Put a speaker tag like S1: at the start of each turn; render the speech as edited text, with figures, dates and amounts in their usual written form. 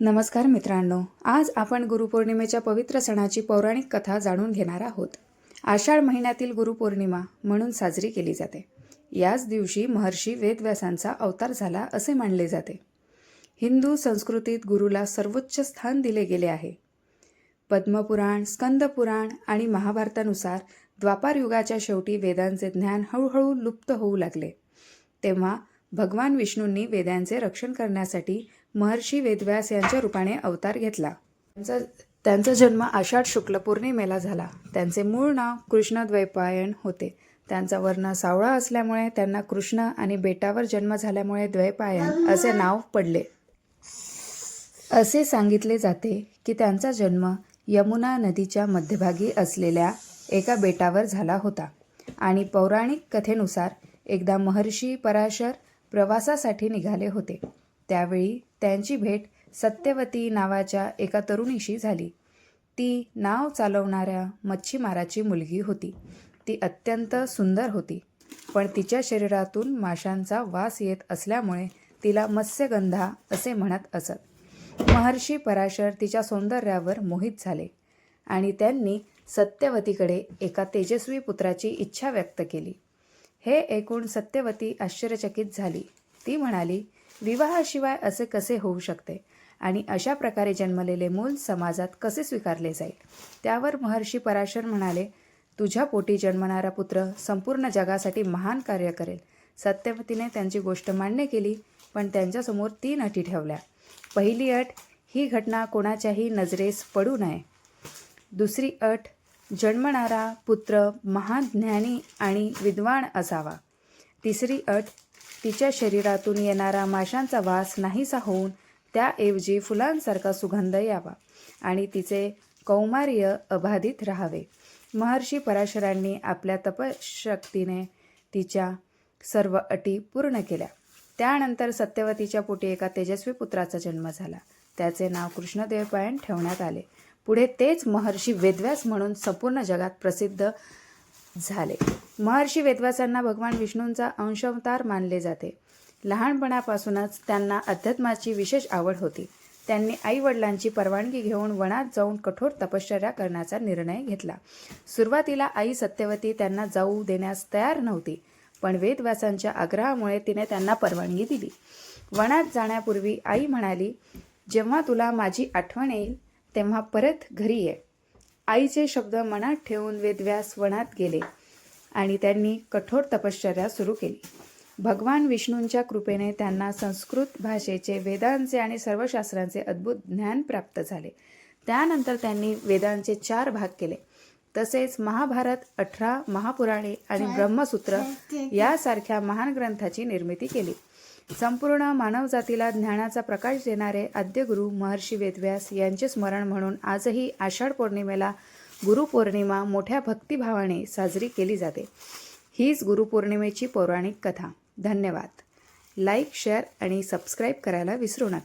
S1: नमस्कार मित्रांनो, आज आपण गुरुपौर्णिमेच्या पवित्र सणाची पौराणिक कथा जाणून घेणार आहोत। आषाढ महिन्यातील गुरुपौर्णिमा म्हणून साजरी केली जाते। याच दिवशी महर्षी वेदव्यासांचा अवतार झाला असे मानले जाते। हिंदू संस्कृतीत गुरुला सर्वोच्च स्थान दिले गेले आहे। पद्मपुराण, स्कंदपुराण आणि महाभारतानुसार द्वापार युगाच्या शेवटी वेदांचे ज्ञान हळूहळू लुप्त होऊ लागले। तेव्हा भगवान विष्णूंनी वेदांचे रक्षण करण्यासाठी महर्षी वेदव्यास यांच्या रूपाने अवतार घेतला। त्यांचा जन्म आषाढ शुक्ल पौर्णिमेला झाला। त्यांचे मूळ नाव कृष्णद्वैपायन होते। त्यांचा वर्ण सावळा असल्यामुळे त्यांना कृष्ण आणि बेटावर जन्म झाल्यामुळे द्वैपायन असे नाव पडले। असे सांगितले जाते की त्यांचा जन्म यमुना नदीच्या मध्यभागी असलेल्या एका बेटावर झाला होता आणि पौराणिक कथेनुसार एकदा महर्षी पराशर प्रवासासाठी निघाले होते। त्यावेळी त्यांची भेट सत्यवती नावाच्या एका तरुणीशी झाली। ती नाव चालवणाऱ्या मच्छीमाराची मुलगी होती। ती अत्यंत सुंदर होती, पण तिच्या शरीरातून माशांचा वास येत असल्यामुळे तिला मत्स्यगंधा असे म्हणत असत। महर्षी पराशर तिच्या सौंदर्यावर मोहित झाले आणि त्यांनी सत्यवतीकडे एका तेजस्वी पुत्राची इच्छा व्यक्त केली। हे ऐकून सत्यवती आश्चर्यचकित झाली। ती म्हणाली, विवाहाशिवाय असे कसे होऊ शकते आणि अशा प्रकारे जन्मलेले मूल समाजात कसे स्वीकारले जाईल? त्यावर महर्षी पराशर म्हणाले, तुझ्या पोटी जन्मणारा पुत्र संपूर्ण जगासाठी महान कार्य करेल। सत्यवतीने त्यांची गोष्ट मान्य केली, पण त्यांच्यासमोर 3 अटी ठेवल्या। पहिली अट, ही घटना कोणाच्याही नजरेस पडू नये। दुसरी अट, जन्मणारा पुत्र महान ज्ञानी आणि विद्वान असावा। तिसरी अट, तिच्या शरीरातून येणारा माशांचा वास नाहीसा होऊन त्याऐवजी फुलांसारखा सुगंध यावा आणि तिचे कौमार्य अबाधित राहावे। महर्षी पराशरांनी आपल्या तपशक्तीने तिच्या सर्व अटी पूर्ण केल्या। त्यानंतर सत्यवतीच्या पोटी एका तेजस्वी पुत्राचा जन्म झाला। त्याचे नाव कृष्णद्वैपायन ठेवण्यात आले। पुढे तेच महर्षी वेदव्यास म्हणून संपूर्ण जगात प्रसिद्ध झाले। महर्षी वेदव्यासांना भगवान विष्णूंचा अंशावतार मानले जाते। लहानपणापासूनच त्यांना अध्यात्माची विशेष आवड होती। त्यांनी आई-वडिलांची परवानगी घेऊन वनात जाऊन कठोर तपश्चर्या करण्याचा निर्णय घेतला। सुरुवातीला आई सत्यवती त्यांना जाऊ देण्यास तयार नव्हती, पण वेदव्यासांच्या आग्रहामुळे तिने त्यांना परवानगी दिली। वनात जाण्यापूर्वी आई म्हणाली, जेव्हा तुला माझी आठवण येईल तेव्हा परत घरी ये। आईचे शब्द मनात ठेवून वेदव्यास वनात गेले आणि त्यांनी कठोर तपश्चर्या सुरू केली। भगवान विष्णूंच्या कृपेने त्यांना संस्कृत भाषेचे, वेदांचे आणि सर्व शास्त्रांचे अद्भुत ज्ञान प्राप्त झाले। त्यानंतर त्यांनी वेदांचे 4 भाग केले। तसेच महाभारत, 18 महापुराणे आणि ब्रह्मसूत्र यासारख्या महान ग्रंथाची निर्मिती केली। संपूर्ण मानवजातीला ज्ञानाचा प्रकाश देणारे आद्यगुरु महर्षी वेदव्यास यांचे स्मरण म्हणून आजही आषाढ पौर्णिमेला गुरुपौर्णिमा मोठ्या भक्तिभावाने साजरी केली जाते। हीच गुरुपौर्णिमेची पौराणिक कथा। धन्यवाद। लाईक, शेअर आणि सबस्क्राईब करायला विसरू नका।